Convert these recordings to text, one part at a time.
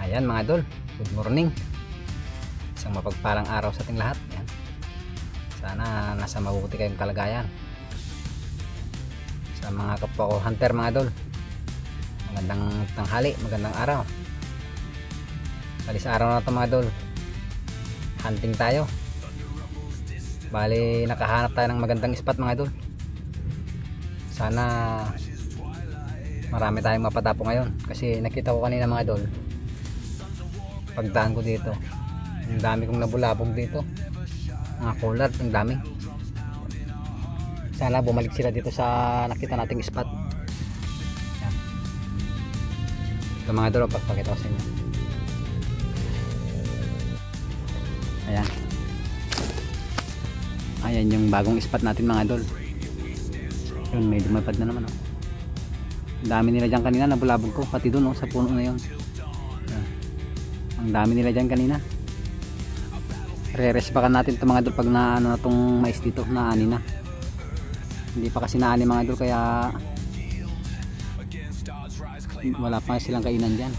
Ayan mga idol, good morning. Isang mapagpalang araw sa ating lahat. Ayan. Sana nasa mabuti kayong kalagayan. Sa mga kapwa ko hunter mga idol, magandang tanghali, magandang araw. Bali sa araw na ito mga idol, hunting tayo. Bali nakahanap tayo ng magandang spot mga idol. Sana marami tayong mapatapo ngayon. Kasi nakita ko kanina mga idol, pagdaan ko dito, ang dami kong nabulabog dito, mga kulat, ang dami. Sana bumalik sila dito sa nakita nating spot. Yan. Ito mga idol, pagpakita ko sa inyo. Ayan, ayan yung bagong spot natin mga idol. Yun, may lumapad na naman, oh. Ang dami nila dyan kanina, nabulabog ko pati dun, oh, sa puno na yun. Ang dami nila dyan kanina. Re-respakan natin ito mga idol pag na ano na itong mais dito, naani na. Hindi pa kasi naani mga idol, kaya wala pa silang kainan dyan.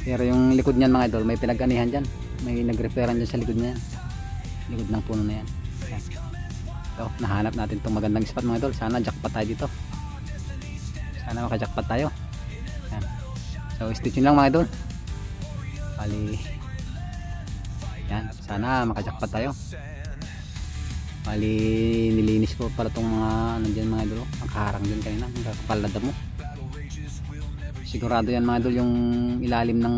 Pero yung likod niyan mga idol, may pinag-anihan dyan. May nag-referan dyan sa likod niyan, likod ng puno na yan. Ito, nahanap natin itong magandang spot mga idol. Sana jackpot tayo dito. Sana maka-jackpot tayo. Yan. So stay tuned lang mga idol. Bali, yan, sana maka-jackpot tayo. Bali nilinis ko para itong mga nandiyan mga idol, nakaharang dyan kanina, nakakapal na damo. Sigurado yan mga idol, yung ilalim ng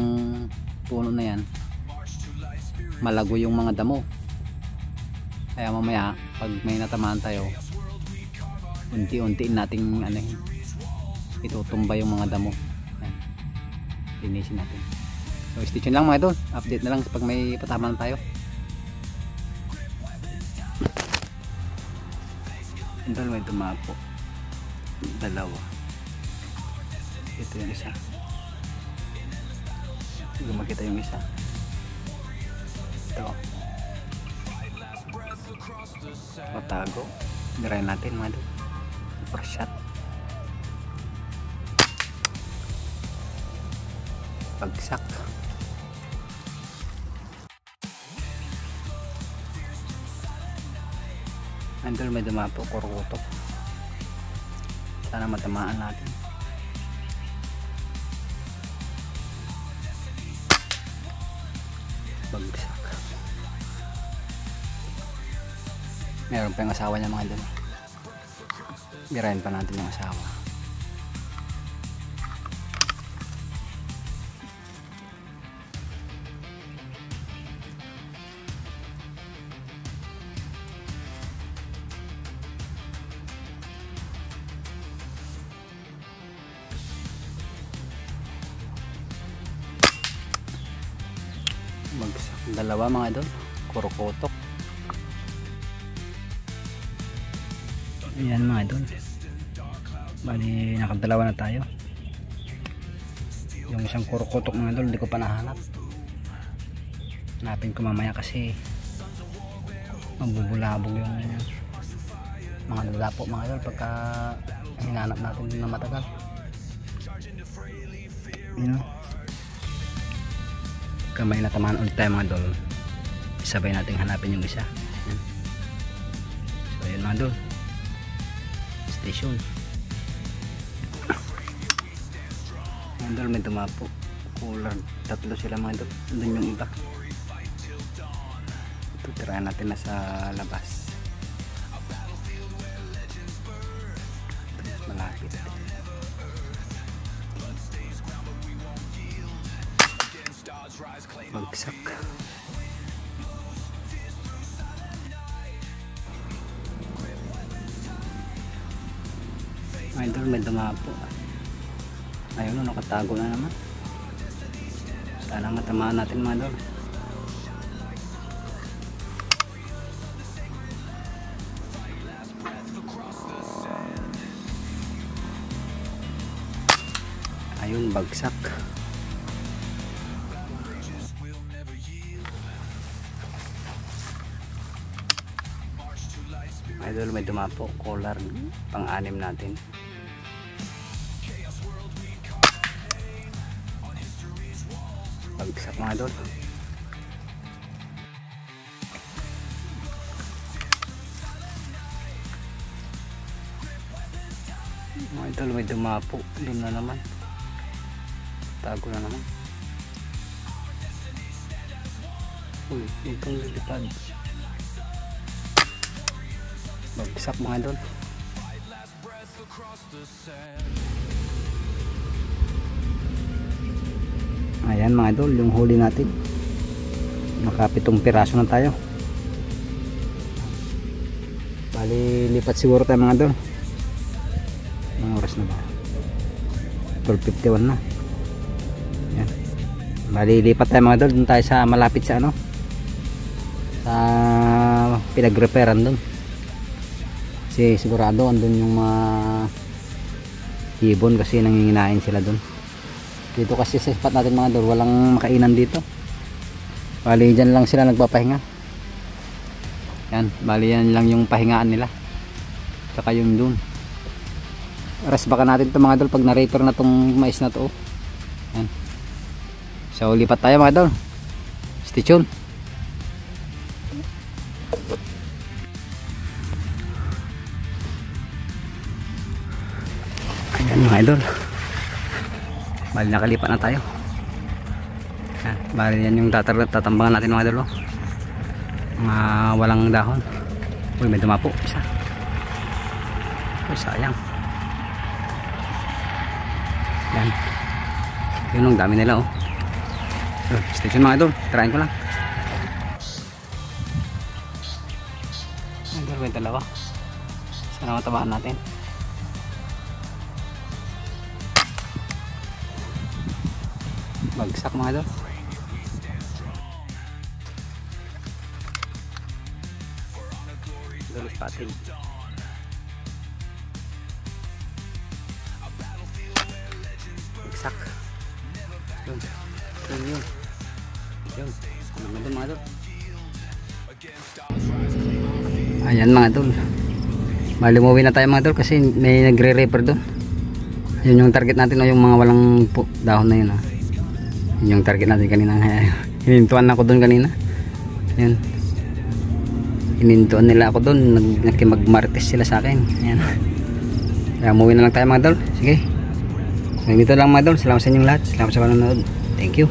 puno na yan malago yung mga damo. Kaya mamaya pag may natamaan tayo, unti-untiin nating ano, itutumba yung mga damo. Yan, linisin natin. So stay tuned lang mga idol, update na lang pag may patamaan tayo. Idol, may tumapo dalawa. Ito yung isa, hindi makita yung isa. Ito matago, nirayan natin mga idol. Super shot, bagsak. Idol, may dumapo, kurutok. Sana matamaan natin. Bagsak. Meron pa yung asawa niya mga idol. Birahin pa natin yung asawa. Bagsak. Dalawa mga idol, kurukotok. Ayan mga idol, bali nakadalawa na tayo. Yung isang kurukotok mga idol, hindi ko pa nahanap. Hanapin ko mamaya kasi mabubulabog yung mga lalapo mga idol pagka hinanap natin na matagal. You know, kamay na tamaan ulit tayo mga idol, sabay natin hanapin yung isa. So yun mga idol, station. Mga idol, may tumapo, kular, tatlo sila mga idol. Andun yung iba. Ito, tirahan natin na sa labas. Malapit. Bagsak. Idol, may dumapo. Ayun, nakatago na naman. Sana matamaan natin mga idol. Ayun, bagsak. Idol, may dumapo, collar, pang-anim natin. Bagsak mga idol. Mga idol, may dumapo doon na naman, tago na naman. Uy, itong lilipad. Bagsak mga idol. Ayan mga idol, yung huli natin. Nakapitong piraso na tayo. Bali, lipat siguro tayo mga idol. Anong oras na ba? 12:51 na. Ayan. Bali, lipat tayo mga idol. Dun tayo sa malapit sa ano, sa pinag-reparan dun. Kasi sigurado andun yung mga ibon kasi nanginginain sila dun. Dito kasi sa spot natin mga idol, walang makainan dito. Bali, dyan lang sila nagpapahinga. Yan, bali yan lang yung pahingaan nila. Tsaka yung dun. Rest baka natin ito mga idol pag na-repair na tong mais na to. Yan. So, lipat tayo mga idol. Stay tuned. Ayan mga idol. Bali nakalipat na tayo. Yan. Bali yan yung tatambangan natin mga idol. Mga walang dahon. Uy, may dumapo. Isa. Uy, sayang. Yan. Yun ang dami nila oh. So, stay tuned mga idol. Trying ko lang. Idol, may dalawa. Sana matabahan natin. Bagsak mga idol. Idol spotting. Bagsak. Yun. Yun. Yun. Ano mga idol, mga idol. Ayan mga idol. Umuwi na tayo mga idol kasi may nagre-repair doon. Yun yung target natin o yung mga walang dahon na yun ha. Yun yung target natin kanina. Hinintuan ako doon kanina. Yan. Hinintuan nila ako doon. Nakimagmartes sila sa akin. Yan. Kaya umuwi na lang tayo mga idol. Sige. Dito lang mga idol. Salamat sa inyong lahat. Salamat sa panonood. Thank you.